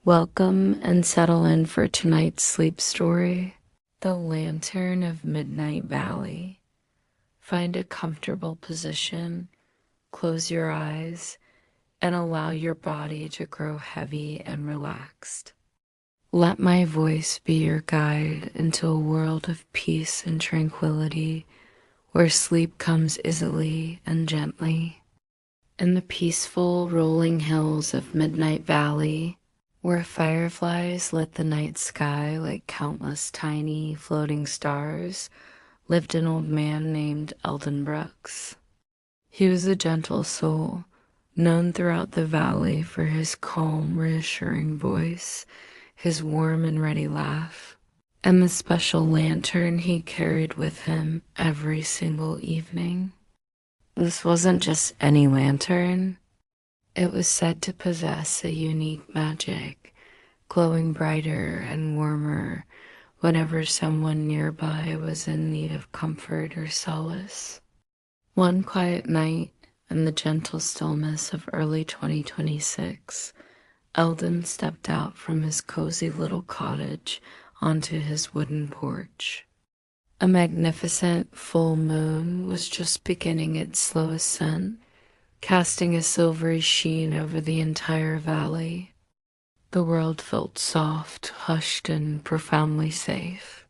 Welcome and settle in for tonight's sleep story, The Lantern of Midnight Valley. Find a comfortable position, close your eyes, and allow your body to grow heavy and relaxed. Let my voice be your guide into a world of peace and tranquility where sleep comes easily and gently. In the peaceful rolling hills of Midnight Valley, where fireflies lit the night sky like countless tiny floating stars, lived an old man named Eldon Brooks. He was a gentle soul, known throughout the valley for his calm, reassuring voice, his warm and ready laugh, and the special lantern he carried with him every single evening. This wasn't just any lantern. It was said to possess a unique magic, glowing brighter and warmer whenever someone nearby was in need of comfort or solace. One quiet night, in the gentle stillness of early 2026, Eldon stepped out from his cozy little cottage onto his wooden porch. A magnificent full moon was just beginning its slow ascent, casting a silvery sheen over the entire valley. The world felt soft, hushed, and profoundly safe.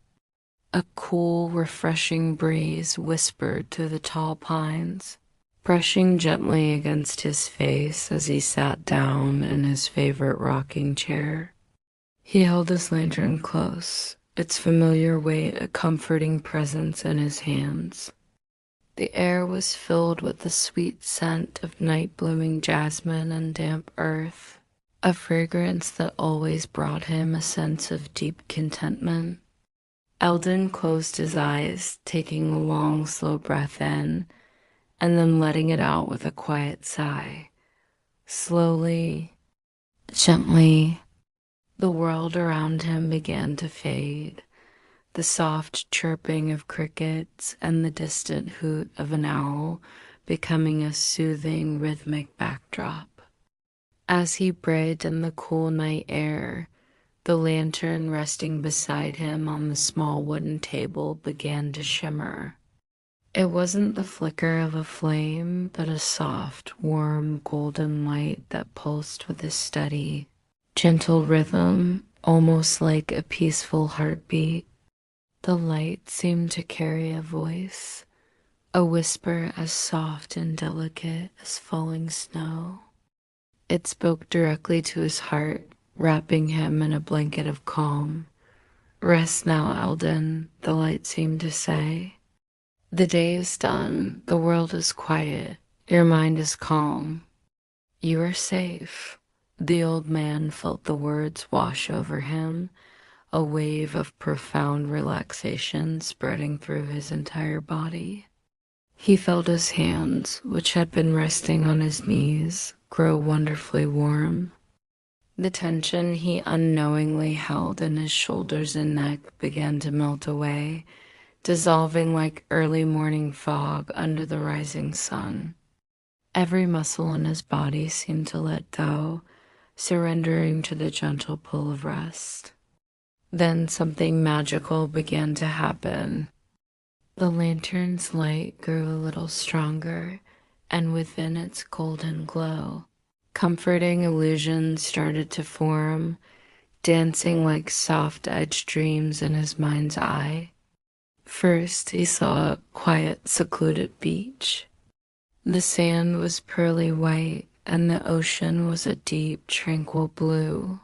A cool, refreshing breeze whispered through the tall pines, brushing gently against his face as he sat down in his favorite rocking chair. He held his lantern close, its familiar weight a comforting presence in his hands. The air was filled with the sweet scent of night-blooming jasmine and damp earth, a fragrance that always brought him a sense of deep contentment. Eldon closed his eyes, taking a long, slow breath in, and then letting it out with a quiet sigh. Slowly, gently, the world around him began to fade. The soft chirping of crickets and the distant hoot of an owl becoming a soothing rhythmic backdrop. As he breathed in the cool night air, the lantern resting beside him on the small wooden table began to shimmer. It wasn't the flicker of a flame, but a soft, warm, golden light that pulsed with a steady, gentle rhythm, almost like a peaceful heartbeat. The light seemed to carry a voice, a whisper as soft and delicate as falling snow. It spoke directly to his heart, wrapping him in a blanket of calm. "Rest now, Eldon," the light seemed to say. "The day is done, the world is quiet, your mind is calm. You are safe." The old man felt the words wash over him, a wave of profound relaxation spreading through his entire body. He felt his hands, which had been resting on his knees, grow wonderfully warm. The tension he unknowingly held in his shoulders and neck began to melt away, dissolving like early morning fog under the rising sun. Every muscle in his body seemed to let go, surrendering to the gentle pull of rest. Then something magical began to happen. The lantern's light grew a little stronger, and within its golden glow, comforting illusions started to form, dancing like soft-edged dreams in his mind's eye. First, he saw a quiet, secluded beach. The sand was pearly white, and the ocean was a deep, tranquil blue.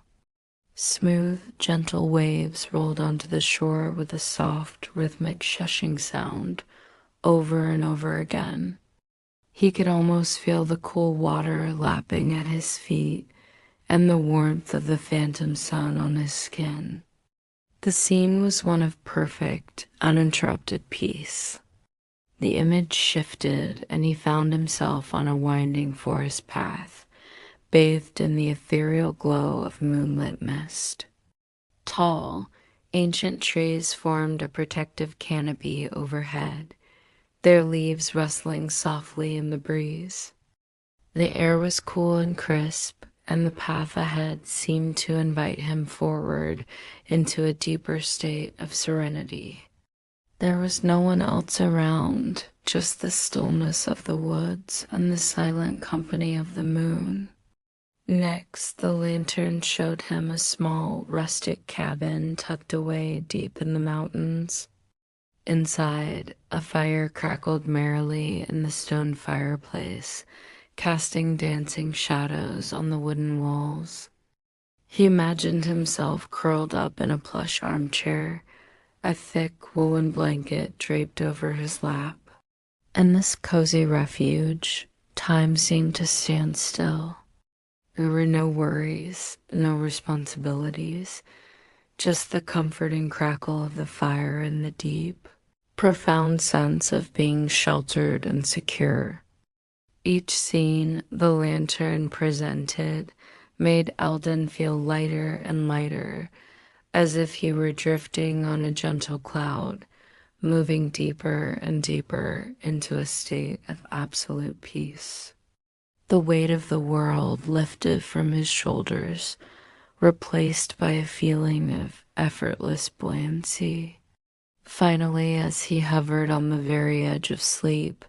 Smooth, gentle waves rolled onto the shore with a soft, rhythmic shushing sound over and over again. He could almost feel the cool water lapping at his feet and the warmth of the phantom sun on his skin. The scene was one of perfect, uninterrupted peace. The image shifted, and he found himself on a winding forest path, bathed in the ethereal glow of moonlit mist. Tall, ancient trees formed a protective canopy overhead, their leaves rustling softly in the breeze. The air was cool and crisp, and the path ahead seemed to invite him forward into a deeper state of serenity. There was no one else around, just the stillness of the woods and the silent company of the moon. Next, the lantern showed him a small, rustic cabin tucked away deep in the mountains. Inside, a fire crackled merrily in the stone fireplace, casting dancing shadows on the wooden walls. He imagined himself curled up in a plush armchair, a thick woolen blanket draped over his lap. In this cozy refuge, time seemed to stand still. There were no worries, no responsibilities, just the comforting crackle of the fire and the deep, profound sense of being sheltered and secure. Each scene the lantern presented made Eldon feel lighter and lighter, as if he were drifting on a gentle cloud, moving deeper and deeper into a state of absolute peace. The weight of the world lifted from his shoulders, replaced by a feeling of effortless buoyancy. Finally, as he hovered on the very edge of sleep,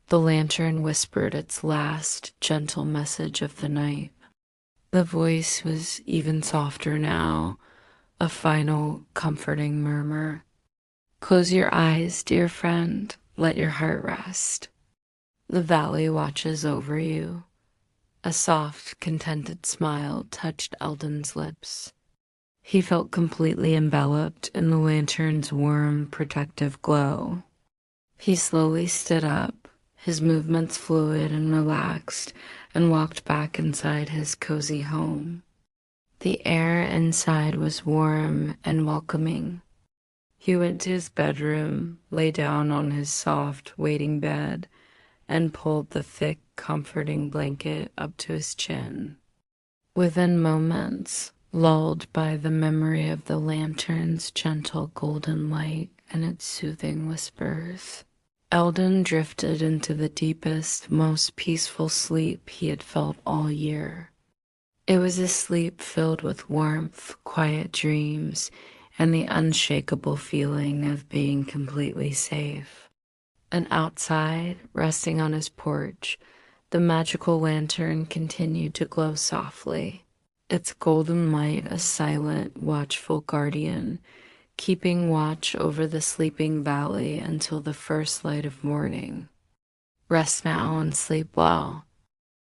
the lantern whispered its last gentle message of the night. The voice was even softer now, a final comforting murmur. "Close your eyes, dear friend, let your heart rest. The valley watches over you." A soft, contented smile touched Eldon's lips. He felt completely enveloped in the lantern's warm, protective glow. He slowly stood up, his movements fluid and relaxed, and walked back inside his cozy home. The air inside was warm and welcoming. He went to his bedroom, lay down on his soft, waiting bed, and pulled the thick, comforting blanket up to his chin. Within moments, lulled by the memory of the lantern's gentle golden light and its soothing whispers, Eldon drifted into the deepest, most peaceful sleep he had felt all year. It was a sleep filled with warmth, quiet dreams, and the unshakable feeling of being completely safe. And outside, resting on his porch, the magical lantern continued to glow softly, its golden light a silent, watchful guardian, keeping watch over the sleeping valley until the first light of morning. "Rest now and sleep well,"